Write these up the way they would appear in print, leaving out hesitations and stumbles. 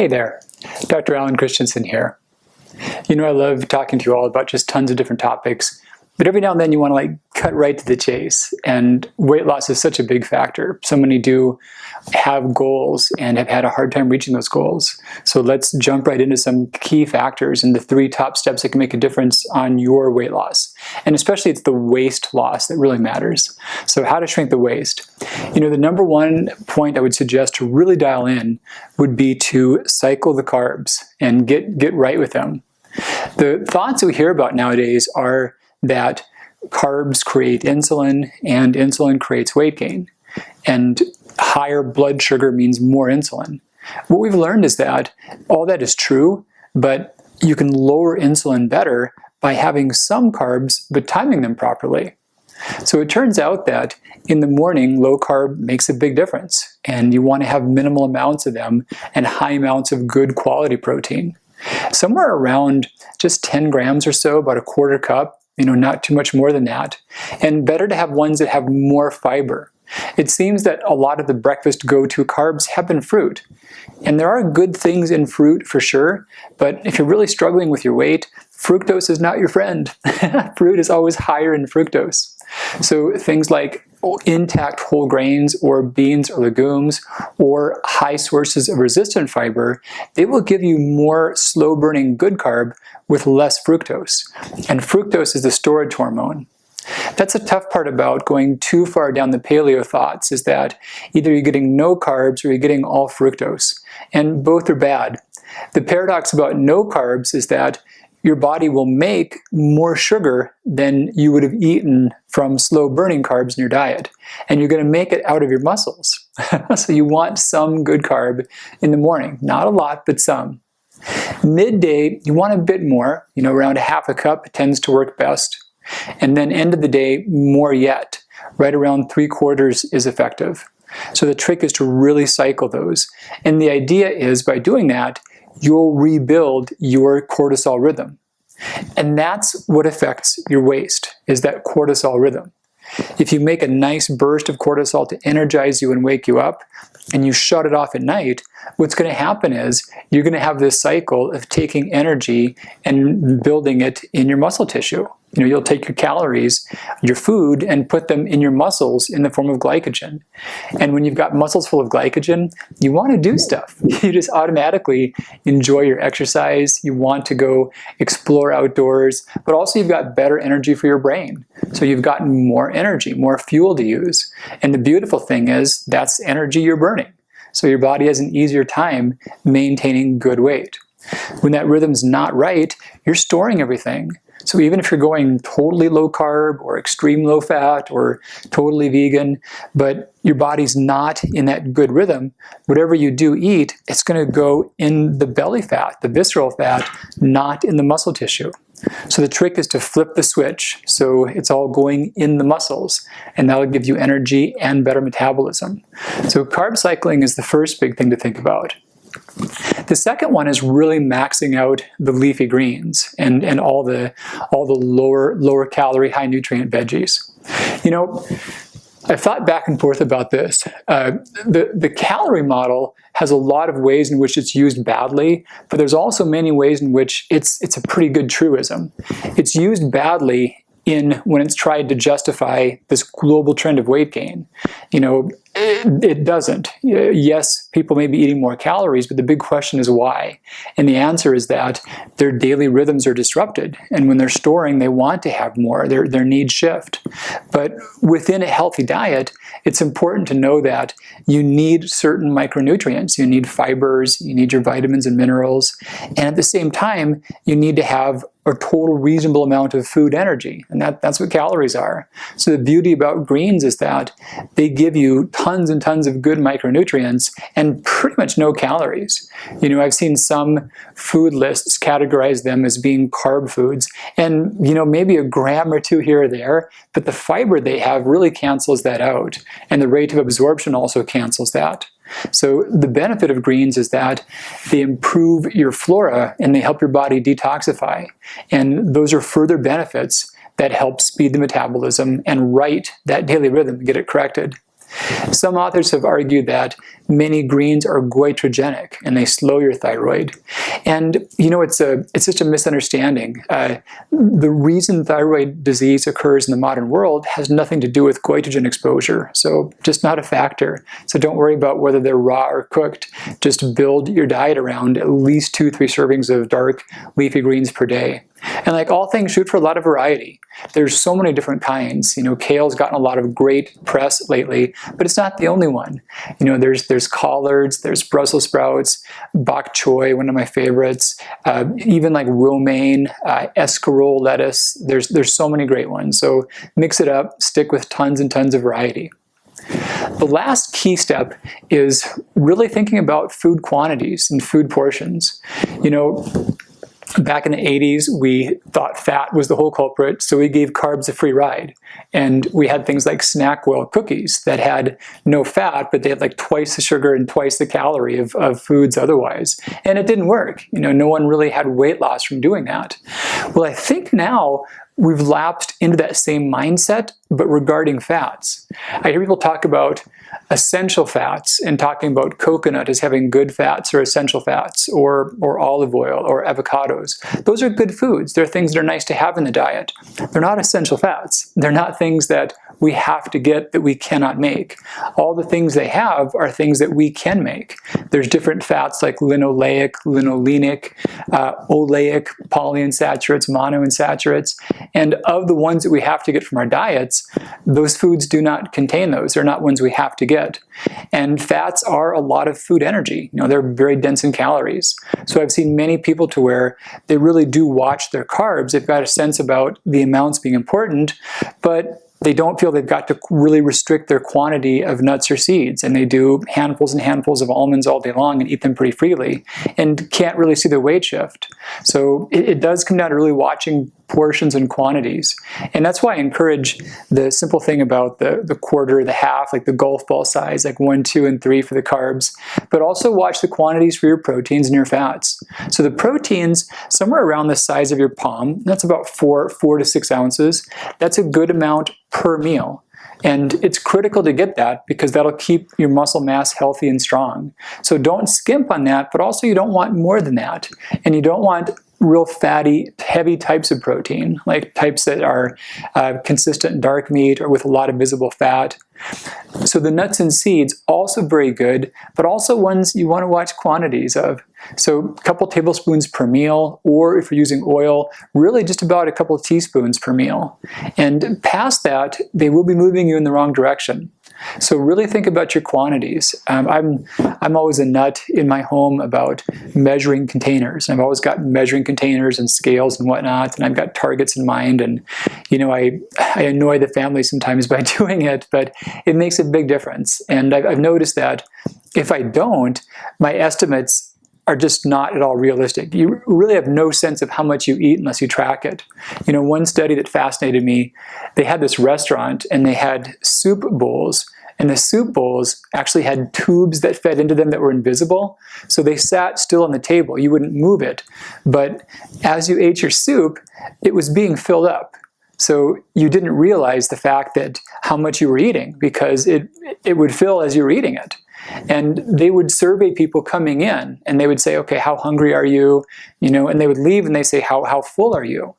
Hey there, Dr. Christianson here. You know, I love talking to you all about just tons of different topics, but every now and then you want to cut right to the chase, and weight loss is such a big factor. So many do have goals and have had a hard time reaching those goals. So let's jump right into some key factors and the 3 top steps that can make a difference on your weight loss. And especially it's the waist loss that really matters. So how to shrink the waist. You know, the number one point I would suggest to really dial in would be to cycle the carbs and get right with them. The thoughts we hear about nowadays are that carbs create insulin and insulin creates weight gain, and higher blood sugar means more insulin. What we've learned is that all that is true, but you can lower insulin better by having some carbs but timing them properly. So it turns out that in the morning, low carb makes a big difference, and you want to have minimal amounts of them and high amounts of good quality protein. Somewhere around just 10 grams or so, about a quarter cup, you know, not too much more than that. And better to have ones that have more fiber. It seems that a lot of the breakfast go-to carbs have been fruit. And there are good things in fruit for sure, but if you're really struggling with your weight, fructose is not your friend. Fruit is always higher in fructose. So things like intact whole grains or beans or legumes or high sources of resistant fiber, they will give you more slow-burning good carb with less fructose. And fructose is the storage hormone. That's a tough part about going too far down the paleo thoughts, is that either you're getting no carbs or you're getting all fructose, and both are bad. The paradox about no carbs is that your body will make more sugar than you would have eaten from slow-burning carbs in your diet, and you're going to make it out of your muscles. So you want some good carb in the morning, not a lot, but some. Midday, you want a bit more, you know, around a half a cup tends to work best. And then end of the day, more yet. Right around 3/4 is effective. So the trick is to really cycle those. And the idea is by doing that, you'll rebuild your cortisol rhythm. And that's what affects your waist, is that cortisol rhythm. If you make a nice burst of cortisol to energize you and wake you up, and you shut it off at night, what's going to happen is you're going to have this cycle of taking energy and building it in your muscle tissue. You know, you'll take your calories, your food, and put them in your muscles in the form of glycogen. And when you've got muscles full of glycogen, you want to do stuff. You just automatically enjoy your exercise. You want to go explore outdoors, but also you've got better energy for your brain. So you've gotten more energy, more fuel to use. And the beautiful thing is that's energy you're burning. So your body has an easier time maintaining good weight. When that rhythm's not right, you're storing everything. So even if you're going totally low carb or extreme low fat or totally vegan, but your body's not in that good rhythm, whatever you do eat, it's going to go in the belly fat, the visceral fat, not in the muscle tissue. So the trick is to flip the switch so it's all going in the muscles, and that'll give you energy and better metabolism. So carb cycling is the first big thing to think about. The second one is really maxing out the leafy greens and all the lower calorie, high nutrient veggies. You know, I've thought back and forth about this. The calorie model has a lot of ways in which it's used badly, but there's also many ways in which it's a pretty good truism. It's used badly when it's tried to justify this global trend of weight gain. You know, it doesn't. Yes, people may be eating more calories, but the big question is why? And the answer is that their daily rhythms are disrupted. And when they're storing, they want to have more. Their needs shift. But within a healthy diet, it's important to know that you need certain micronutrients. You need fibers, you need your vitamins and minerals. And at the same time, you need to have a total reasonable amount of food energy, and that's what calories are. So the beauty about greens is that they give you tons and tons of good micronutrients and pretty much no calories. You know, I've seen some food lists categorize them as being carb foods, and you know, maybe a gram or two here or there, but the fiber they have really cancels that out, and the rate of absorption also cancels that. So the benefit of greens is that they improve your flora and they help your body detoxify. And those are further benefits that help speed the metabolism and right that daily rhythm, get it corrected. Some authors have argued that many greens are goitrogenic and they slow your thyroid. And it's such a misunderstanding. The reason thyroid disease occurs in the modern world has nothing to do with goitrogen exposure, so just not a factor. So don't worry about whether they're raw or cooked. Just build your diet around at least 2-3 servings of dark leafy greens per day. And like all things, shoot for a lot of variety. There's so many different kinds. Kale's gotten a lot of great press lately, but it's not the only one. There's collards, there's Brussels sprouts, bok choy, one of my favorites, even like romaine, escarole lettuce. There's so many great ones. So mix it up, stick with tons and tons of variety. The last key step is really thinking about food quantities and food portions. Back in the 80s, we thought fat was the whole culprit, so we gave carbs a free ride. And we had things like SnackWell cookies that had no fat, but they had like twice the sugar and twice the calorie of foods otherwise. And it didn't work. No one really had weight loss from doing that. Well, I think now we've lapsed into that same mindset, but regarding fats. I hear people talk about essential fats and talking about coconut as having good fats or essential fats, or olive oil or avocados. Those are good foods. They're things that are nice to have in the diet. They're not essential fats. They're not things that we have to get that we cannot make. All the things they have are things that we can make. There's different fats like linoleic, linolenic, oleic, polyunsaturates, monounsaturates, and of the ones that we have to get from our diets, those foods do not contain those. They're not ones we have to get. And fats are a lot of food energy. They're very dense in calories. So I've seen many people to where they really do watch their carbs. They've got a sense about the amounts being important, but they don't feel they've got to really restrict their quantity of nuts or seeds, and they do handfuls and handfuls of almonds all day long and eat them pretty freely and can't really see their weight shift. So it does come down to really watching portions and quantities. And that's why I encourage the simple thing about the quarter, the half, like the golf ball size, like 1, 2, and 3 for the carbs, but also watch the quantities for your proteins and your fats. So the proteins, somewhere around the size of your palm, that's about 4 to 6 ounces. That's a good amount per meal. And it's critical to get that because that'll keep your muscle mass healthy and strong. So don't skimp on that, but also you don't want more than that. And you don't want real fatty, heavy types of protein, like types that are consistent in dark meat or with a lot of visible fat. So the nuts and seeds, also very good, but also ones you want to watch quantities of. So a couple tablespoons per meal, or if you're using oil, really just about a couple of teaspoons per meal. And past that, they will be moving you in the wrong direction. So really think about your quantities. I'm always a nut in my home about measuring containers. I've always got measuring containers and scales and whatnot, and I've got targets in mind. And I annoy the family sometimes by doing it, but it makes a big difference. And I've noticed that if I don't, my estimates are just not at all realistic. You really have no sense of how much you eat unless you track it. One study that fascinated me, they had this restaurant and they had soup bowls, and the soup bowls actually had tubes that fed into them that were invisible. So they sat still on the table. You wouldn't move it. But as you ate your soup, it was being filled up. So you didn't realize the fact that how much you were eating because it would fill as you were eating it. And they would survey people coming in and they would say, okay, how hungry are you? And they would leave and they say, how full are you?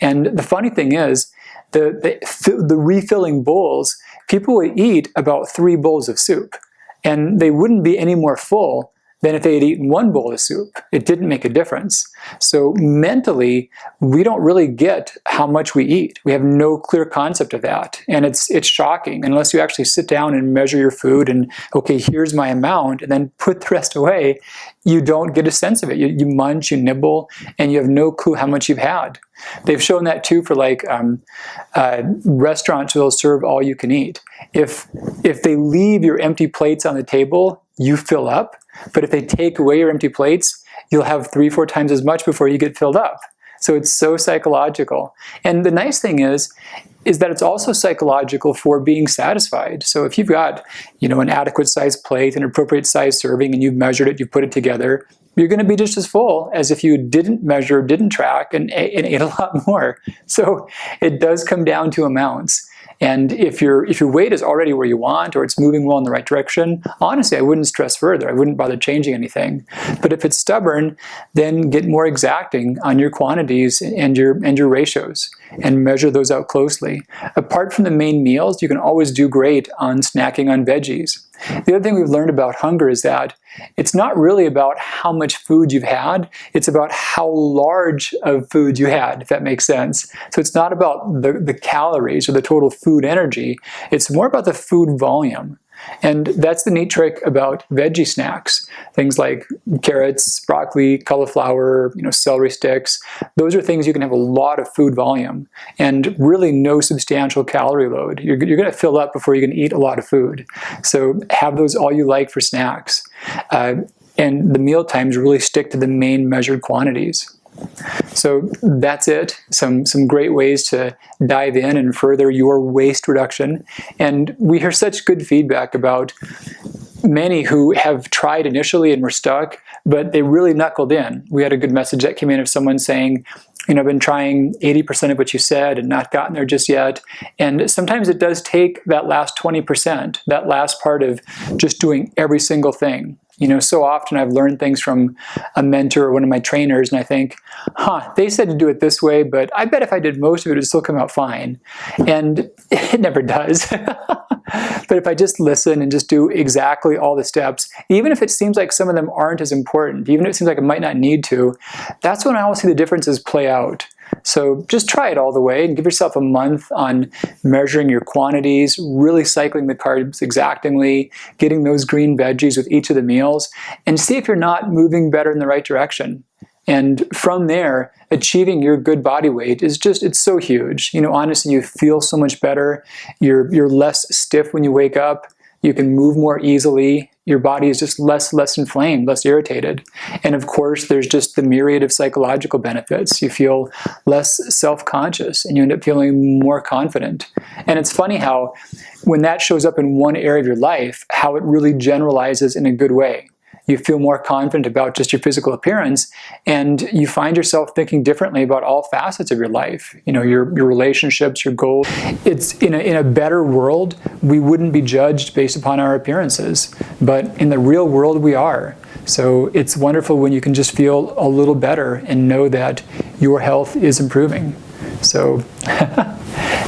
And the funny thing is, the refilling bowls, people would eat about 3 bowls of soup and they wouldn't be any more full than if they had eaten 1 bowl of soup. It didn't make a difference. So mentally, we don't really get how much we eat. We have no clear concept of that. And it's shocking unless you actually sit down and measure your food and, okay, here's my amount, and then put the rest away. You don't get a sense of it. You munch, you nibble, and you have no clue how much you've had. They've shown that too for like restaurants will serve all you can eat. If they leave your empty plates on the table, you fill up. But if they take away your empty plates, you'll have 3-4 times as much before you get filled up. So it's so psychological. And the nice thing is that it's also psychological for being satisfied. So if you've got, an adequate size plate, an appropriate size serving, and you've measured it, you've put it together, you're going to be just as full as if you didn't measure, didn't track, and ate a lot more. So it does come down to amounts. And if your weight is already where you want, or it's moving well in the right direction, honestly, I wouldn't stress further. I wouldn't bother changing anything. But if it's stubborn, then get more exacting on your quantities and your ratios, and measure those out closely. Apart from the main meals, you can always do great on snacking on veggies. The other thing we've learned about hunger is that it's not really about how much food you've had, it's about how large of food you had, if that makes sense. So it's not about the calories or the total food energy, it's more about the food volume. And that's the neat trick about veggie snacks. Things like carrots, broccoli, cauliflower, celery sticks. Those are things you can have a lot of food volume and really no substantial calorie load. You're going to fill up before you can eat a lot of food. So have those all you like for snacks. And the meal times really stick to the main measured quantities. So that's it. Some great ways to dive in and further your waste reduction. And we hear such good feedback about many who have tried initially and were stuck, but they really knuckled in. We had a good message that came in of someone saying, I've been trying 80% of what you said and not gotten there just yet. And sometimes it does take that last 20%, that last part of just doing every single thing. So often I've learned things from a mentor or one of my trainers, and I think, they said to do it this way, but I bet if I did most of it, it would still come out fine. And it never does. But if I just listen and just do exactly all the steps, even if it seems like some of them aren't as important, even if it seems like I might not need to, that's when I will see the differences play out. So just try it all the way and give yourself a month on measuring your quantities, really cycling the carbs exactingly, getting those green veggies with each of the meals, and see if you're not moving better in the right direction. And from there, achieving your good body weight is it's so huge. Honestly, you feel so much better. You're less stiff when you wake up. You can move more easily. Your body is just less inflamed, less irritated. And of course, there's just the myriad of psychological benefits. You feel less self-conscious and you end up feeling more confident. And it's funny how when that shows up in one area of your life, how it really generalizes in a good way. You feel more confident about just your physical appearance, and you find yourself thinking differently about all facets of your life. Your relationships, your goals. It's in a better world, we wouldn't be judged based upon our appearances, but in the real world we are. So it's wonderful when you can just feel a little better and know that your health is improving. So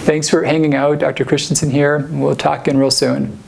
thanks for hanging out. Dr. Christianson here. We'll talk again real soon.